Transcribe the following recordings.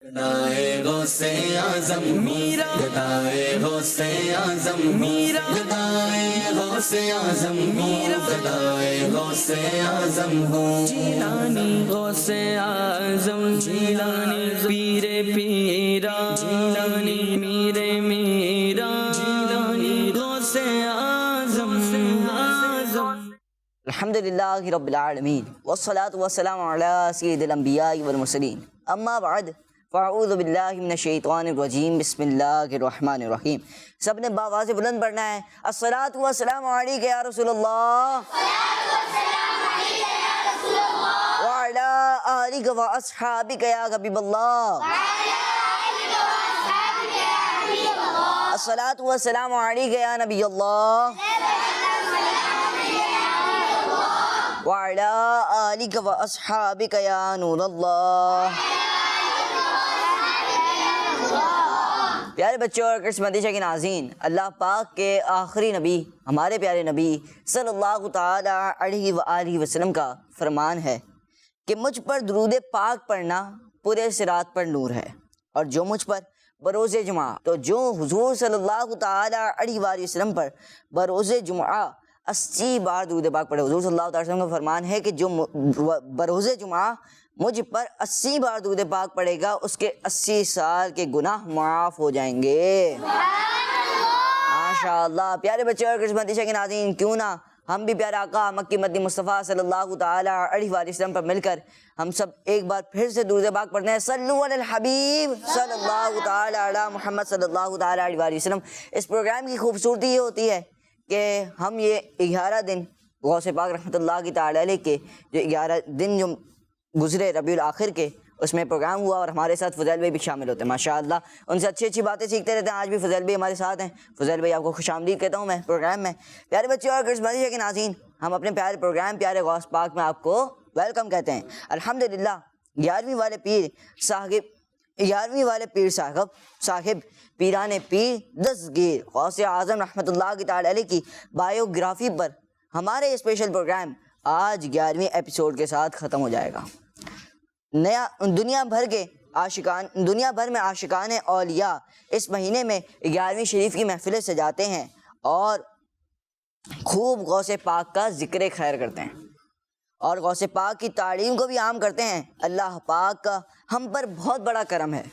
گدائے غوثِ اعظم میرا، گدائے غوثِ اعظم میرا، گدائے غوثِ اعظم میرا، گدائے غوثِ اعظم ہوں۔ جیلانی غوثِ اعظم، جیلانی پیر پیرا، جیلانی میرے میرا، جیلانی غوثِ اعظم۔ الحمدللہ رب العالمین والصلاة والسلام علی سید الانبیاء والمرسلین، اما بعد فاعوذ باللہ من الشیطان الرجیم، بسم اللہ الرحمن الرحیم۔ سب نے باواز بلند پڑھنا ہے، الصلاۃ والسلام علیک یا رسول اللہ وعلی آلک و اصحابک یا حبیب اللہ، الصلاۃ والسلام علیک یا نبی اللہ وعلی آلک و اصحابک یا نور اللہ۔ پیارے بچوں اور قسمتی کے ناظرین، اللہ پاک کے آخری نبی ہمارے پیارے نبی صلی اللہ تعالی علیہ وآلہ وسلم کا فرمان ہے کہ مجھ پر درود پاک پڑھنا پورے صراط پر نور ہے، اور جو مجھ پر بروز جمعہ، تو جو حضور صلی اللہ تعالی علیہ وآلہ وسلم پر بروز جمعہ 80 بار درود پاک پڑھے، حضور صلی اللہ علیہ وسلم کا فرمان ہے کہ جو بروز جمعہ مجھ پر 80 بار درود پاک پڑھے گا، اس کے 80 سال کے گناہ معاف ہو جائیں گے۔ ماشاءاللہ۔ پیارے بچے اور قسمتی کے ناظرین، کیوں نہ ہم بھی پیارے آقا مکی مدنی مصطفیٰ صلی اللہ تعالی علیہ وآلہ وسلم پر مل کر ہم سب ایک بار پھر سے درود پاک پڑھتے ہیں، صلو علی الحبیب صلی اللہ تعالی علی محمد صلی اللہ تعالی علیہ وآلہ وسلم۔ اس پروگرام کی خوبصورتی یہ ہوتی ہے کہ ہم یہ 11 دن غوث پاک رحمۃ اللہ کی تعالی علیہ کے جو 11 دن جو گزرے ربیع الاخر کے، اس میں پروگرام ہوا، اور ہمارے ساتھ فضیل بھائی بھی شامل ہوتے ہیں ماشاءاللہ، ان سے اچھی اچھی باتیں سیکھتے رہتے ہیں۔ آج بھی فضیل بھائی ہمارے ساتھ ہیں۔ فضیل بھائی آپ کو خوش آمدید کہتا ہوں میں پروگرام میں۔ پیارے بچے اور قسمتی کے ناظرین، ہم اپنے پیارے پروگرام پیارے غوث پاک میں آپ کو ویلکم کہتے ہیں۔ الحمدللہ 11ویں والے پیر صاحب پیران پیر دستگیر غوث اعظم رحمۃ اللہ کی تعالی علیہ کی بایوگرافی پر ہمارے اسپیشل پروگرام آج 11ویں ایپیسوڈ کے ساتھ ختم ہو جائے گا۔ دنیا بھر میں عاشقان اولیاء اس مہینے میں 11ویں شریف کی محفلیں سجاتے ہیں اور خوب غوث پاک کا ذکر خیر کرتے ہیں، اور غوث پاک کی تعلیم کو بھی عام کرتے ہیں۔ اللہ پاک کا ہم پر بہت بڑا کرم ہے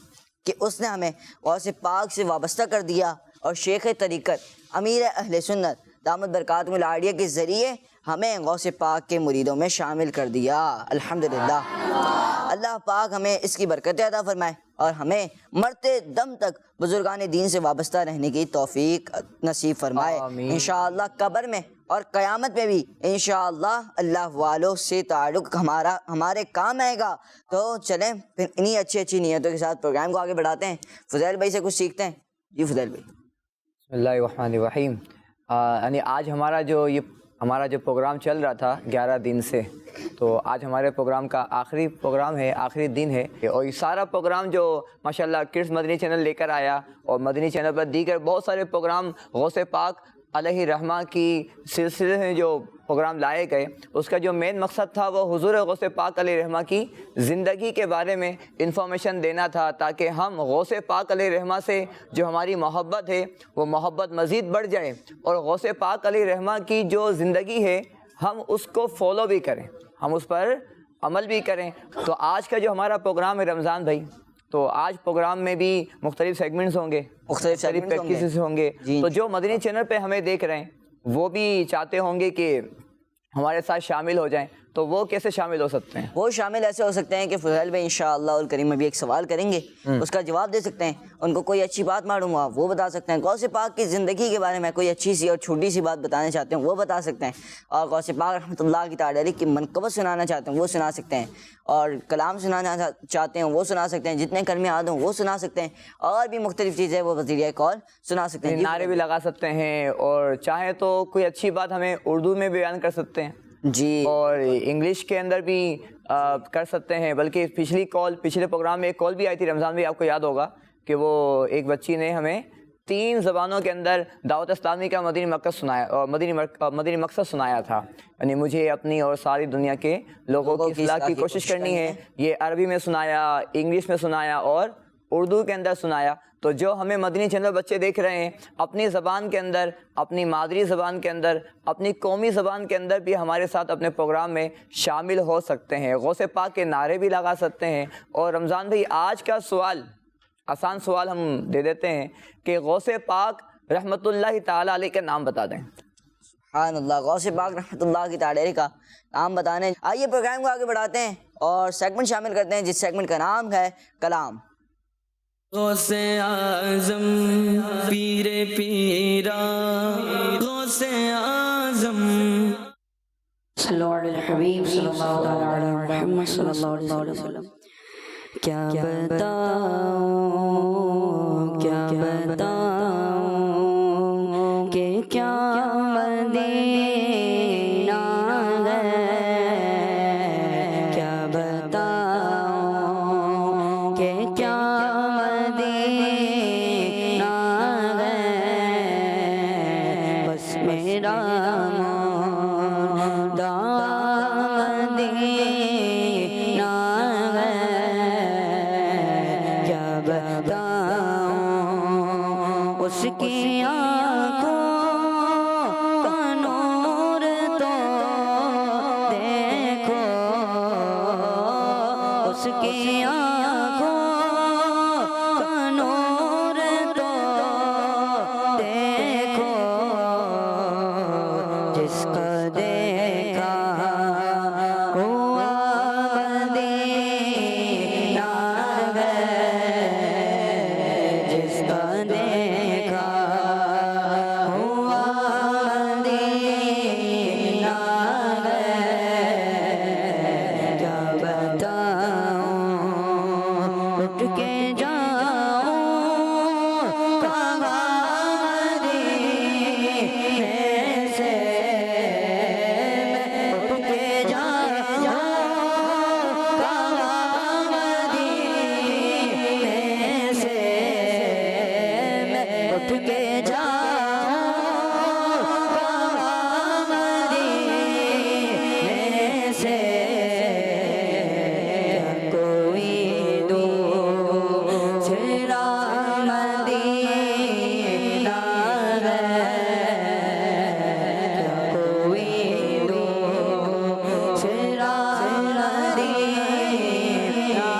کہ اس نے ہمیں غوث پاک سے وابستہ کر دیا، اور شیخ طریقت امیر اہل سنت دامت برکاتہم العالیہ کے ذریعے ہمیں غوث پاک کے مریدوں میں شامل کر دیا۔ الحمدللہ۔ اللہ پاک ہمیں اس کی برکت عطا فرمائے، اور ہمیں مرتے دم تک بزرگان دین سے وابستہ رہنے کی توفیق نصیب فرمائے۔ انشاءاللہ قبر میں اور قیامت میں بھی انشاءاللہ اللہ والوں سے تعلق ہمارے کام آئے گا۔ تو چلیں پھر انہی اچھی اچھی نیتوں کے ساتھ پروگرام کو آگے بڑھاتے ہیں۔ فضیل بھائی سے کچھ سیکھتے ہیں۔ جی فضیل بھائی۔ بسم اللہ الرحمن الرحیم۔ یعنی آج ہمارا جو پروگرام چل رہا تھا 11 دن سے، تو آج ہمارے پروگرام کا آخری پروگرام ہے، آخری دن ہے، اور یہ سارا پروگرام جو ماشاءاللہ کڈس مدنی چینل لے کر آیا، اور مدنی چینل پر دیگر بہت سارے پروگرام غوث پاک علیہ رحمہ کی سلسلے میں جو پروگرام لائے گئے، اس کا جو مین مقصد تھا وہ حضور غوث پاک علیہ رحمہ کی زندگی کے بارے میں انفارمیشن دینا تھا، تاکہ ہم غوث پاک علیہ رحمہ سے جو ہماری محبت ہے وہ محبت مزید بڑھ جائے، اور غوث پاک علیہ رحمہ کی جو زندگی ہے ہم اس کو فالو بھی کریں، ہم اس پر عمل بھی کریں۔ تو آج کا جو ہمارا پروگرام ہے رمضان بھائی، تو آج پروگرام میں بھی مختلف سیگمنٹس ہوں گے، مختلف پریکٹسز ہوں گے۔ تو جو مدنی چینل پہ ہمیں دیکھ رہے ہیں وہ بھی چاہتے ہوں گے کہ ہمارے ساتھ شامل ہو جائیں، تو وہ کیسے شامل ہو سکتے ہیں؟ وہ شامل ایسے ہو سکتے ہیں کہ فضیل بھائی انشاءاللہ الکریم میں بھی ایک سوال کریں گے، اس کا جواب دے سکتے ہیں۔ ان کو کوئی اچھی بات معلوم ہوا وہ بتا سکتے ہیں، غوث پاک کی زندگی کے بارے میں کوئی اچھی سی اور چھوٹی سی بات بتانا چاہتے ہیں وہ بتا سکتے ہیں، اور غوث پاک رحمۃ اللہ کی تعالی علیہ کی منقبت سنانا چاہتے ہیں وہ سنا سکتے ہیں، اور کلام سنانا چاہتے ہیں وہ سنا سکتے ہیں، جتنے کلمے یاد ہوں وہ سنا سکتے ہیں، اور بھی مختلف چیزیں وہ وسیلہ کال سنا سکتے ہیں، نعرے بھی لگا سکتے ہیں، اور چاہیں تو کوئی اچھی بات ہمیں اردو میں بیان کر سکتے ہیں جی، اور انگلش کے اندر بھی کر سکتے ہیں۔ بلکہ پچھلے پروگرام میں ایک کال بھی آئی تھی رمضان بھی، آپ کو یاد ہوگا کہ وہ ایک بچی نے ہمیں 3 زبانوں کے اندر دعوت اسلامی کا مدنی مقصد سنایا اور مدنی مقصد سنایا تھا. یعنی مجھے اپنی اور ساری دنیا کے لوگوں کی اصلاح کی کوشش کرنی ہے. یہ عربی میں سنایا، انگلش میں سنایا اور اردو کے اندر سنایا. تو جو ہمیں مدنی چینل بچے دیکھ رہے ہیں، اپنی زبان کے اندر، اپنی مادری زبان کے اندر، اپنی قومی زبان کے اندر بھی ہمارے ساتھ اپنے پروگرام میں شامل ہو سکتے ہیں. غوث پاک کے نعرے بھی لگا سکتے ہیں. اور رمضان بھائی، آج کا سوال، آسان سوال ہم دے دیتے ہیں کہ غوث پاک رحمۃ اللہ تعالیٰ علیہ کا نام بتا دیں. سبحان اللہ. غوث پاک رحمۃ اللہ کی تعالی کا نام بتانے. آئیے پروگرام کو آگے بڑھاتے ہیں اور سیگمنٹ شامل کرتے ہیں، جس سیگمنٹ کا نام ہے کلام. غوث اعظم پیر پیرا، غوث اعظم. صلو علی الحبیب صلی اللہ تعالی علی محمد صلی اللہ علیہ وسلم. کیا بتاؤں کہ کیا مدینہ ہے، کیا بتاؤں کہ کیا مدینہ ہے. بس میرا مدینہ ہے، کیا بتاؤں اس کی آنکھوں کا نور تو دیکھو، اس کی آنکھوں کا نور تو دیکھو. جس کا دیکھا ہوا مدینہ ہے، جس کا دیکھا ہوا مدینہ ہے. کیا بتاؤں اٹھ کے جاؤں کہاں مدینے سے، اٹھ کے جاؤں کہاں مدینے سے، اٹھ کے جاؤں کہاں مدینے سے. کوئی دوسرا مدینہ ہے، کوئی دوسرا مدینہ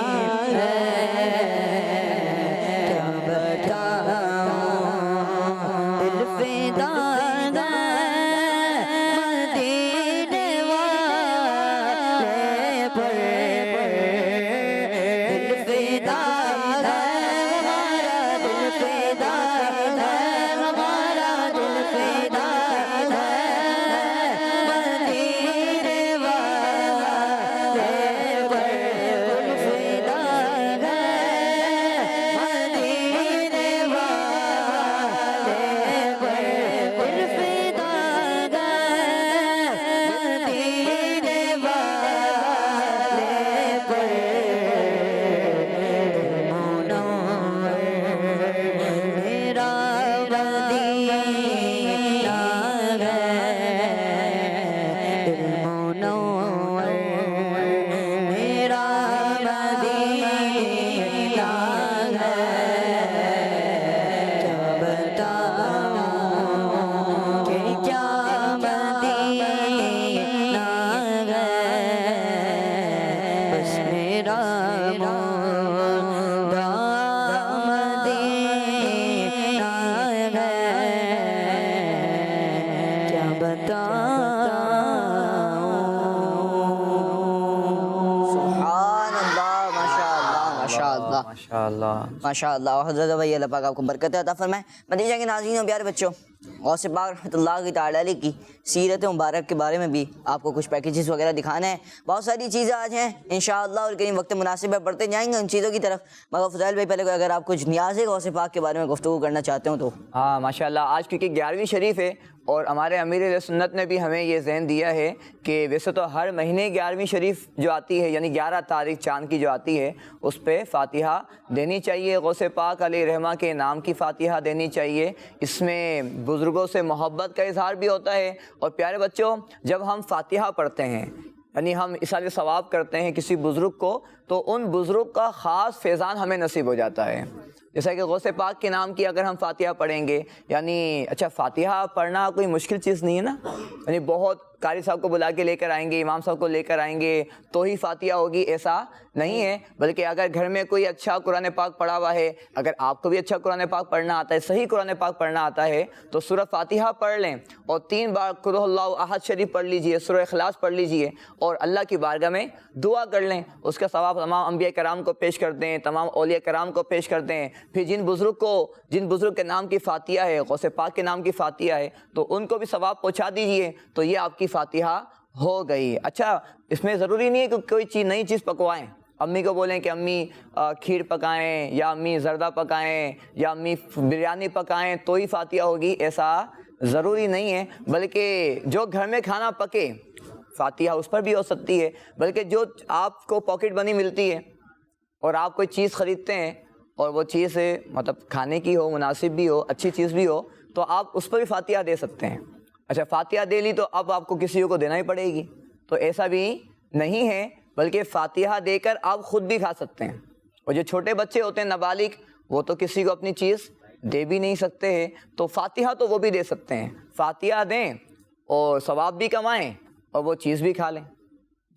ہے. کیا بتاؤں دل فدا ہے مدینے والے پر، دل فدا ہے ہمارا، دل فدا ہے ہمارا، دل فدا ہے مدینے والے پر، دل فدا ہے مدینے والے پر، دل فدا ہے مدینے والے پر. میرا مدینہ ہے، دل منور میرا مدینہ ہے. کیا بتاؤں کہ کیا مدینہ ہے، بس میرا مدینہ ہے. کیا بتاؤں. سبحان اللہ. ماشاء اللہ ماشاء اللہ ماشاء اللہ. ماشاء اللہ. حضرت بھائی اللہ پاک آپ کو برکت عطا فرمائے. مدینہ کے ناظرین و پیارے بچوں، غوث پاک رحمۃ اللہ کی تعالی علیہ کی سیرت مبارک کے بارے میں بھی آپ کو کچھ پیکیجز وغیرہ دکھانا ہے. بہت ساری چیزیں آج ہیں انشاءاللہ، اور کہیں وقت مناسب ہے بڑھتے جائیں گے ان چیزوں کی طرف. مگر فضائل بھائی، پہلے اگر آپ کچھ نیاز غوث پاک کے بارے میں گفتگو کرنا چاہتے ہوں تو. ہاں ماشاء اللہ. آج کیونکہ 11ویں شریف ہے اور ہمارے امیر اہل سنت نے بھی ہمیں یہ ذہن دیا ہے کہ ویسے تو ہر مہینے 11ویں شریف جو آتی ہے یعنی 11 تاریخ چاند کی جو آتی ہے اس پہ فاتحہ دینی چاہیے، غوث پاک علیہ رحمہ کے نام کی فاتحہ دینی چاہیے۔ اس میں بزرگوں سے محبت کا اظہار بھی ہوتا ہے۔ اور پیارے بچوں، جب ہم فاتحہ پڑھتے ہیں یعنی ہم اصالہ ثواب کرتے ہیں کسی بزرگ کو، تو ان بزرگ کا خاص فیضان ہمیں نصیب ہو جاتا ہے۔ جیسا کہ غوث پاک کے نام کی اگر ہم فاتحہ پڑھیں گے، یعنی اچھا فاتحہ پڑھنا کوئی مشکل چیز نہیں ہے نا، یعنی بہت قاری صاحب کو بلا کے لے کر آئیں گے، امام صاحب کو لے کر آئیں گے تو ہی فاتحہ ہوگی، ایسا نہیں ہے۔ بلکہ اگر گھر میں کوئی اچھا قرآن پاک پڑھا ہوا ہے، اگر آپ کو بھی اچھا قرآن پاک پڑھنا آتا ہے، صحیح قرآن پاک پڑھنا آتا ہے، تو سورہ فاتحہ پڑھ لیں اور 3 بار قل هو اللہ احد شریف پڑھ لیجئے، سورہ اخلاص پڑھ لیجئے اور اللہ کی بارگاہ میں دعا کر لیں۔ اس کا ثواب تمام انبیاء کرام کو پیش کر دیں، تمام اولیاء کرام کو پیش کر دیں۔ پھر جن بزرگ کے نام کی فاتحہ ہے، غوث پاک کے نام کی فاتحہ ہے، تو ان کو بھی ثواب پہنچا دیجئے، تو یہ آپ کی فاتحہ ہو گئی۔ اچھا، اس میں ضروری نہیں ہے کہ کوئی نئی چیز پکوائیں، امی کو بولیں کہ امی کھیر پکائیں یا امی زردہ پکائیں یا امی بریانی پکائیں تو ہی فاتحہ ہوگی، ایسا ضروری نہیں ہے۔ بلکہ جو گھر میں کھانا پکے فاتحہ اس پر بھی ہو سکتی ہے۔ بلکہ جو آپ کو پاکٹ منی ملتی ہے اور آپ کوئی چیز خریدتے ہیں اور وہ چیز مطلب کھانے کی ہو، مناسب بھی ہو، اچھی چیز بھی ہو، تو آپ اس پر بھی فاتحہ دے سکتے ہیں۔ اچھا، فاتحہ دے لی تو اب آپ کو کسی کو دینا ہی پڑے گی، تو ایسا بھی نہیں ہے، بلکہ فاتحہ دے کر آپ خود بھی کھا سکتے ہیں۔ اور جو چھوٹے بچے ہوتے ہیں نابالغ، وہ تو کسی کو اپنی چیز دے بھی نہیں سکتے ہیں، تو فاتحہ تو وہ بھی دے سکتے ہیں۔ فاتحہ دیں اور ثواب بھی کمائیں اور وہ چیز بھی کھا لیں۔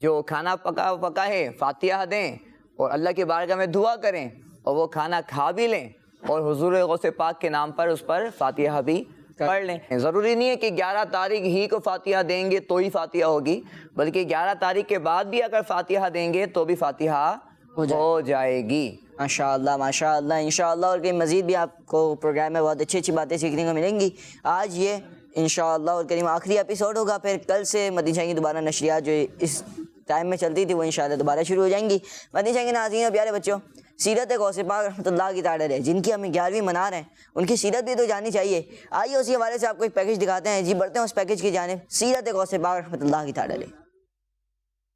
جو کھانا پکا ہے فاتحہ دیں اور اللہ کی بارگاہ میں دعا کریں اور وہ کھانا کھا بھی لیں اور حضور غوث پاک کے نام پر اس پر فاتحہ بھی پڑھ لیں۔ ضروری نہیں ہے کہ 11 تاریخ ہی کو فاتحہ دیں گے تو ہی فاتحہ ہوگی، بلکہ 11 تاریخ کے بعد بھی اگر فاتحہ دیں گے تو بھی فاتحہ ہو جائے گی۔ ماشاءاللہ ماشاءاللہ، انشاءاللہ اور کہیں مزید بھی آپ کو پروگرام میں بہت اچھی اچھی باتیں سیکھنے کو ملیں گی۔ آج یہ انشاءاللہ اور کریم آخری ایپیسوڈ ہوگا، پھر کل سے مدنی چینل کی دوبارہ نشریات جو اس ٹائم میں چلتی تھی وہ انشاءاللہ دوبارہ شروع ہو جائیں گی۔ مدنی چینل کے ناظرین اور پیارے بچوں، سیرت غوث پاک رحمۃ اللہ کی تعالی علیہ، جن کی ہم 11ویں منا رہے ہیں، ان کی سیرت بھی تو جاننی چاہیے۔ آئیے اسی حوالے سے آپ کو ایک پیکج دکھاتے ہیں، جی بڑھتے ہیں اس پیکج کی جانب، سیرت غوث پاک رحمۃ اللہ کی تعالی علیہ۔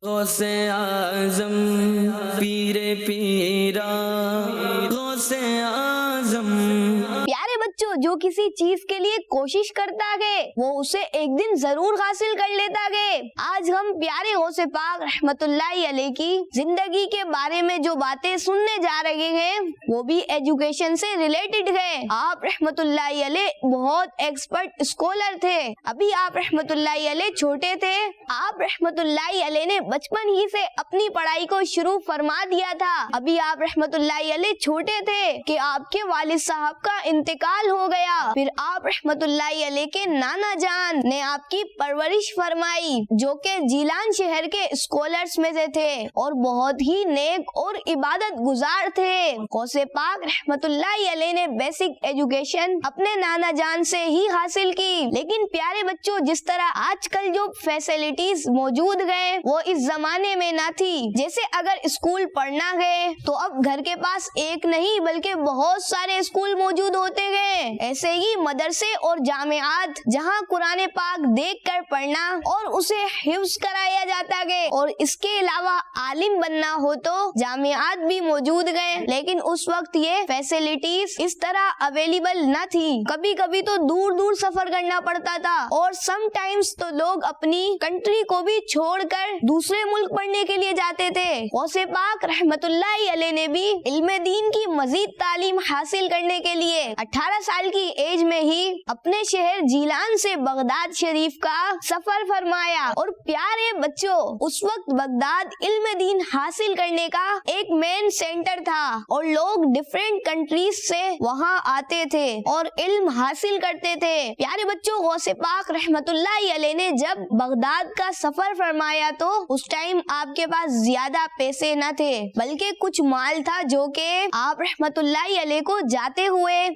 غوث اعظم پیر پیرا، غوث اعظم۔ پیارے بچوں، جو کسی چیز کے لیے کوشش کرتا ہے وہ اسے ایک دن ضرور حاصل کر لیتا ہے۔ آج ہم پیارے غوث پاک رحمت اللہ علیہ کی زندگی کے بارے میں جو باتیں سننے جا رہے ہیں وہ بھی ایجوکیشن سے ریلیٹڈ ہے۔ آپ رحمت اللہ علیہ بہت ایکسپرٹ اسکالر تھے۔ ابھی آپ رحمت اللہ علیہ چھوٹے تھے، آپ رحمت اللہ علیہ نے بچپن ہی سے اپنی پڑھائی کو شروع فرما دیا تھا۔ ابھی آپ رحمت اللہ علیہ چھوٹے تھے کہ آپ کے والد صاحب کا انتقال ہو گیا، پھر آپ رحمت اللہ علیہ کے نانا جان نے آپ کی پرورش فرمائی، جو کہ جیلان شہر کے اسکالرز میں سے تھے اور بہت ہی نیک اور عبادت گزار تھے۔ غوث پاک رحمت اللہ علیہ نے بیسک ایجوکیشن اپنے نانا جان سے ہی حاصل کی، لیکن پیارے بچوں، جس طرح آج کل جو فیسلٹیز موجود گئے وہ اس زمانے میں نہ تھی۔ جیسے اگر اسکول پڑھنا ہے تو اب گھر کے پاس ایک نہیں بلکہ بہت سارے اسکول موجود ہوتے گئے۔ ایسے ہی مدرسے اور جامعات جہاں قرآن پاک دیکھ کر پڑھنا اور اسے حفظ کرایا جاتا ہے، اور اس کے علاوہ عالم بننا ہو تو جامعات بھی موجود گئے، لیکن اس وقت یہ فیسلٹیز اس طرح اویلیبل نہ تھی۔ کبھی کبھی تو دور دور سفر کرنا پڑتا تھا، اور سم ٹائمز تو لوگ اپنی کنٹری کو بھی چھوڑ کر دوسرے ملک پڑھنے کے لیے جاتے تھے۔ غوث پاک رحمت اللہ علیہ نے بھی علم دین کی مزید تعلیم حاصل کرنے کے لیے 18 سال کی ایج میں ہی اپنے شہر جیلان سے بغداد شریف کا سفر فرمایا۔ اور پیارے بچوں، اس وقت بغداد علم دین حاصل کرنے کا ایک مین سینٹر تھا، اور لوگ ڈفرینٹ کنٹریز سے وہاں آتے تھے اور علم حاصل کرتے تھے۔ پیارے بچوں، غوث پاک رحمت اللہ علیہ نے جب بغداد کا سفر فرمایا تو اس ٹائم آپ کے پاس زیادہ پیسے نہ تھے، بلکہ کچھ مال تھا جو کہ آپ رحمت اللہ علیہ کو جاتے ہوئے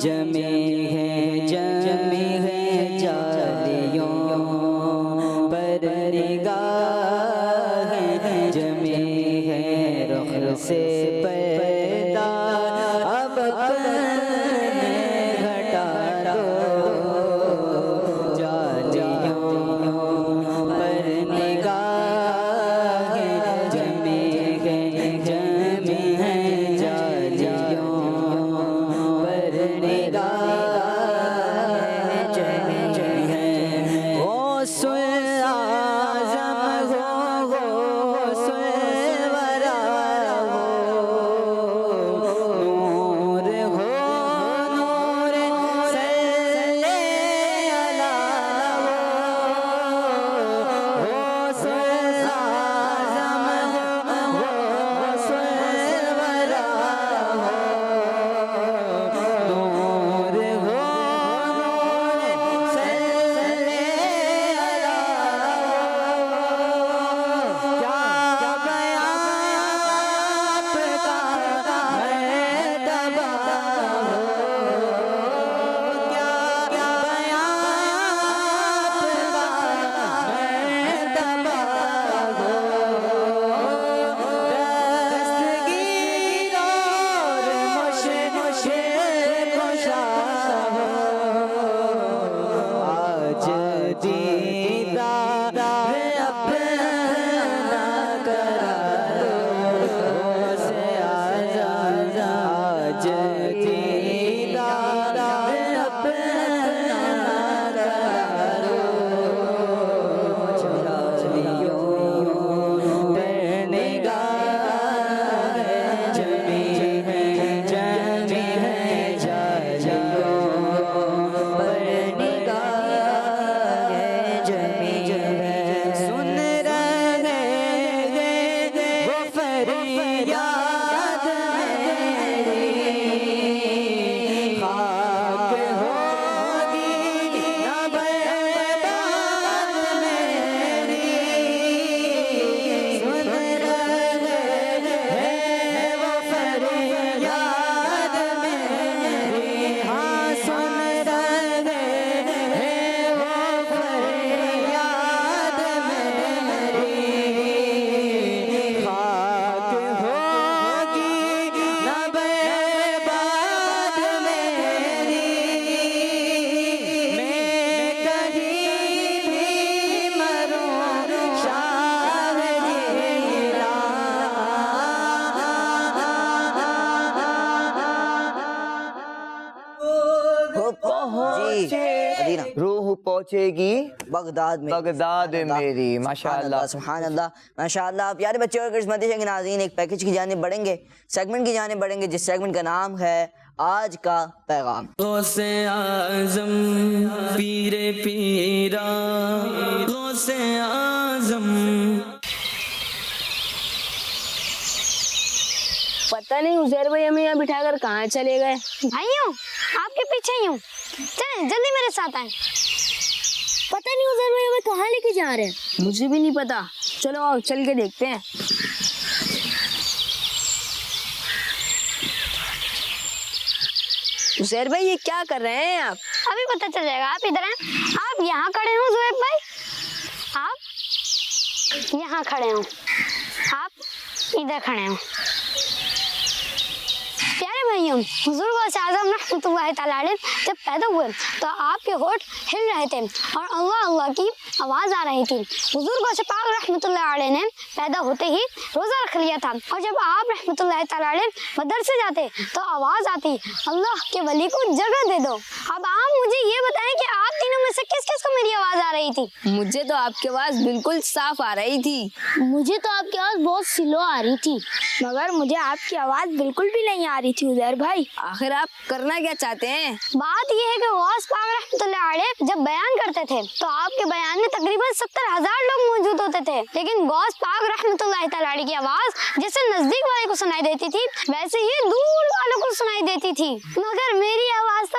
جمے ہیں جالیوں پر نگاہیں جمے ہیں رخ سے پیدا اب اپنے گھٹا دو جالیوں پر نگاہیں جمے ہیں جالیوں پر نگاہیں جمے ہیں غوث اعظم ہو غوث ورا ہو نور ہو نور صلی علی غوث اعظم ہو غوث ورا ہو نور ہو نور صلی علی کیا بیان آپ کا مرتبہ ہو کیا بیان آپ کا مرتبہ ہو دستگیر اور مشکل کشا ہو آج دیدار اپنا کرا دو غوث اعظم آج دیدار اپنا کرا دو جالیوں پر نگاہیں جمے ہیں جالیوں پر نگاہیں جمے ہیں سن رہے ہیں وہ فریاد میری خاک ہوگی نہ برباد میری سن رہے ہیں وہ فریاد میری ہاں سن رہے ہیں وہ فریاد میری خاک ہوگی نہ برباد میری میں کہیں بھی مروں شاہ جی مدینہ روح پہنچے گی بغداد میں بغداد میری ماشاء اللہ سبحان اللہ ماشاء اللہ پیارے بچے اور قسمتی کے ناظرین ایک پیکج کی جانب بڑھیں گے سیگمنٹ کی جانب بڑھیں گے جس سیگمنٹ کا نام ہے آج کا پیغام غوث اعظم پیر پیرا غوث اعظم پتہ نہیں عزیر بھائی ہمیں یہاں بٹھا کر کہاں چلے گئے. بھائیوں آپ کے پیچھے ہی ہوں, چلیں جلدی میرے ساتھ آئیں. پتہ نہیں عزیر بھائی ہمیں کہاں لے کے جا رہے ہیں. مجھے بھی نہیں پتا, چلو آؤ چل کے دیکھتے ہیں. عزیر بھائی یہ کیا کر رہے ہیں آپ؟ ابھی پتہ چل جائے گا, آپ ادھر ہیں. آپ یہاں کھڑے ہوں زہیب بھائی, آپ یہاں کھڑے ہوں, آپ ادھر کھڑے ہوں. پیارے بھائیوں, حضور غوث اعظم رحمۃ اللہ تعالیٰ علیہ جب پیدا ہوئے تو آپ کے ہونٹ ہل رہے تھے اور اللہ اللہ کی آواز آ رہی تھی. حضور غوث پاک رحمۃ اللہ علیہ نے پیدا ہوتے ہی روزہ رکھ لیا تھا, اور جب آپ رحمۃ اللہ تعالیٰ علیہ مدرسے جاتے تو آواز آتی اللہ کے ولی کو جگہ دے دو. اب آپ مجھے یہ بتائیں کہ آپ تینوں میں سے کس کس کو میری آواز آ رہی تھی؟ مجھے تو آپ کی آواز بالکل صاف آ رہی تھی. مجھے تو آپ کی آواز بہت سلو آ رہی تھی, مگر مجھے آپ کی آواز بالکل بھی نہیں آ رہی تھی. عزیر بھائی آخر آپ کرنا کیا چاہتے ہیں؟ بات یہ ہے کہ غوث پاک رحمۃ اللہ علیہ جب بیان کرتے تھے تو آپ کے بیان میں تقریباً 70,000 لوگ موجود ہوتے تھے, لیکن غوث پاک رحمۃ اللہ تعالیٰ علیہ کی آواز جیسے نزدیک والے کو سنائی دیتی تھی ویسے ہی دور والوں کو سنائی دیتی تھی, مگر میری آواز تو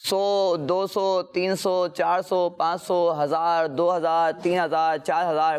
100, 200, 300, 400, 500, 1000, 2000, 3000, 4000,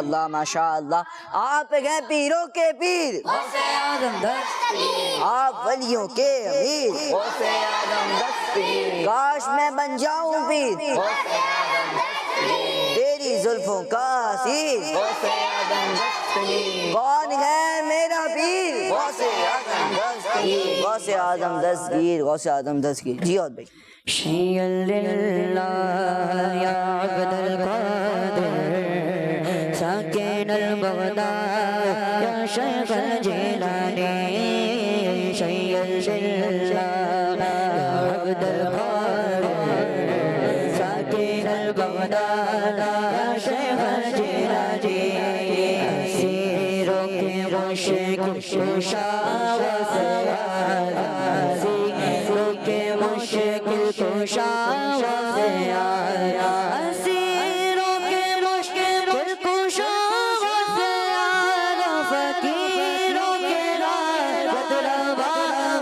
اللہ ماشاء اللہ. آپ ہیں پیروں کے پیر, آپ ولیوں کے امیر, کاش میں بن جاؤں پیر, تیری زلفوں کا اسیر. کون ہے میرا پیر؟ غوث اعظم دستگیر, غوث اعظم دستگیر, غوث اعظم دستگیر. جی اور بھائی. شيئا لله يا عبد القادر ساكن البغداد يا شيخ الجيلاني. شيئا لله يا عبد القادر ساكن البغداد يا شيخ الجيلاني. أسيرك مشك كشا وسياد أسيرك مشك كشا وسياد أسيرك مشك كشا وسياد فقيرك لا يطلب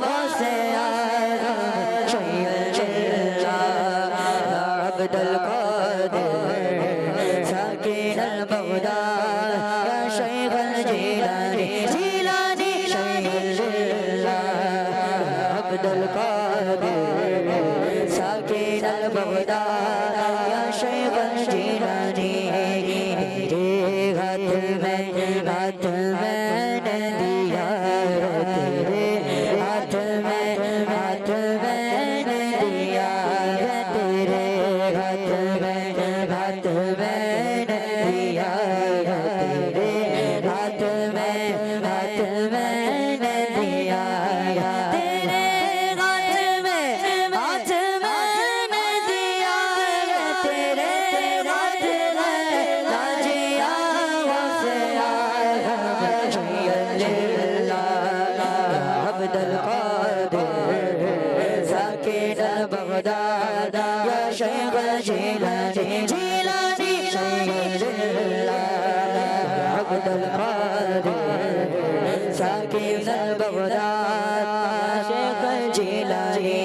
وسياد. شيئا لله يا عبد القادر ساكن البغداد يا شيخ الجيلاني. جيلاني شيئا لله يا عبد القادر ساكن البغداد يا شيخ الجيلاني. تیرے ہاتھ میں نے دیا ہے, تیرے ہاتھ میں نے دیا ہے, تیرے ہاتھ میں نے دیا ہے, تیرے ہاتھ میں نے دیا ہے, تیرے ہاتھ میں نے دیا ہے, تیرے ہاتھ میں لاجیا وسیع. شيئا لله يا عبد القادر ساكن البغداد يا شيخ الجيلاني. جيلاني شيئا لله يا عبد القادر ساكن البغداد يا شيخ الجيلاني.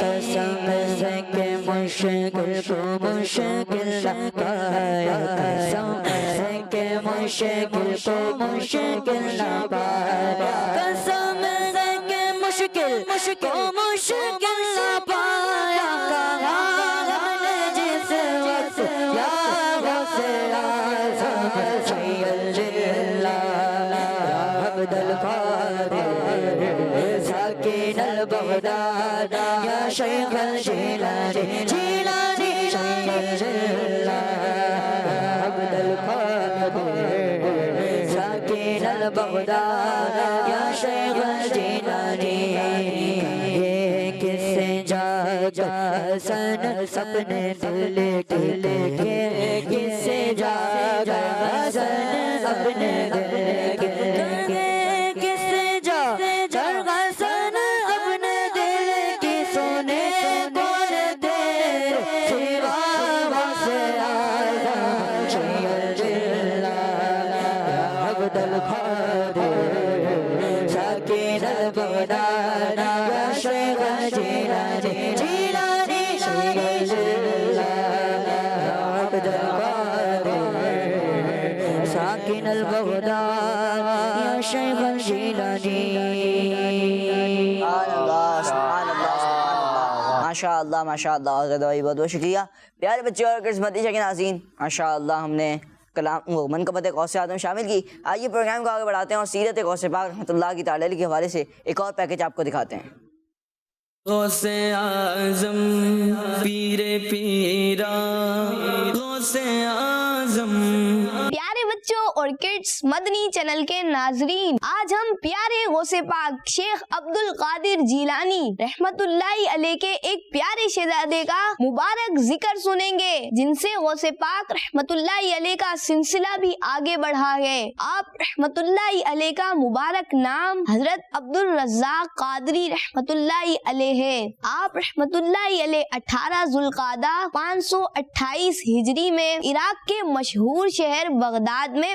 قسم سے کہ مشکل کو مشکل نہ پایا, قسم سے کہ مشکل کو مشکل نہ پایا, قسم سے کہ مشکل کو مشکل نہ پایا. کہا ہم نے جس وقت یا غوث اعظم. شيئا لله يا عبد القادر ساكن البغداد يا شيخ الجيلاني. جيلاني شيئا لله يا عبد القادر ساكن البغداد يا شيخ الجيلاني. یہ کس سے جاگا حسن اپنے دل کے, کس سے جاگا حسن اپنے دل کے, کس سے جاگا حسن اپنے دل کی. سونے کون دیر سوا غوث اعظم. شيئا لله يا عبد القادر ساكن البغداد يا شيخ الجيلاني. جيلاني شيئا لله يا عبد القادر ساكن البغداد يا شيخ الجيلاني. ماشاء اللہ ماشاء اللہ. حضرت بھائی بہت بہت شکریہ. پیارے بچے اور قسمتی کے ناظرین, ماشاء اللہ ہم نے کلام منقبت غوث اعظم شامل کی. آئیے پروگرام کو آگے بڑھاتے ہیں اور سیرت غوث پاک رحمۃ اللہ کی تعالی کے حوالے سے ایک اور پیکج آپ کو دکھاتے ہیں. غوث اعظم پیر پیرا غوث اعظم. پیارے بچوں اور کڈس مدنی چینل کے ناظرین, آج ہم پیارے غوث پاک شیخ عبد القادر جیلانی رحمت اللہ علیہ کے ایک پیارے شہزادے کا مبارک ذکر سنیں گے, جن سے غوث پاک رحمت اللہ علیہ کا سلسلہ بھی آگے بڑھا ہے. آپ رحمت اللہ علیہ کا مبارک نام حضرت عبد الرزاق قادری رحمت اللہ علیہ ہے. آپ رحمت اللہ علیہ 18 ذوالقعدہ 528 ہجری میں عراق کے مشہور شہر بغداد میں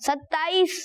27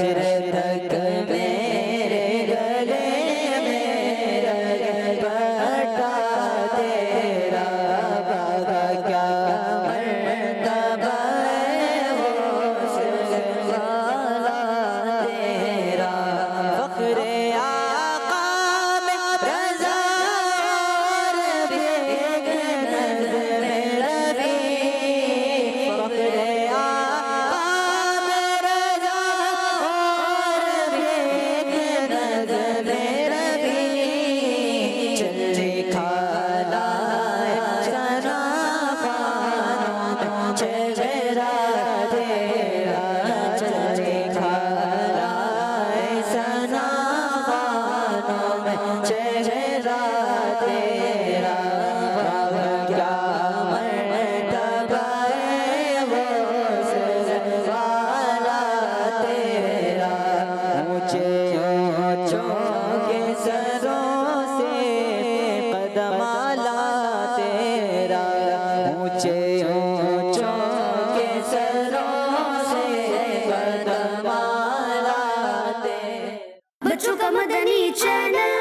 حشر تک میرے گلے میں رگ بٹا تیرا بابا کیا مرتبہ ہے وہ سلسلہ تیرا فخر آقا میں رضا اور بیگ نظر ربی فخر آقا میں رضا اور بیگ نظر ربی چلے کھالا سنا خانوں چہرہ تیرا چلے کھالا سنا خانوں میں چہرہ تیرا بابا کیا مرتبہ ہے وہ سروالا تیرا اونچے اونچوں کے سروں سے قدم آلا تیرا اونچے اونچوں کے سروں سے قدم آلا تیرا بچوں کا مدنی چینل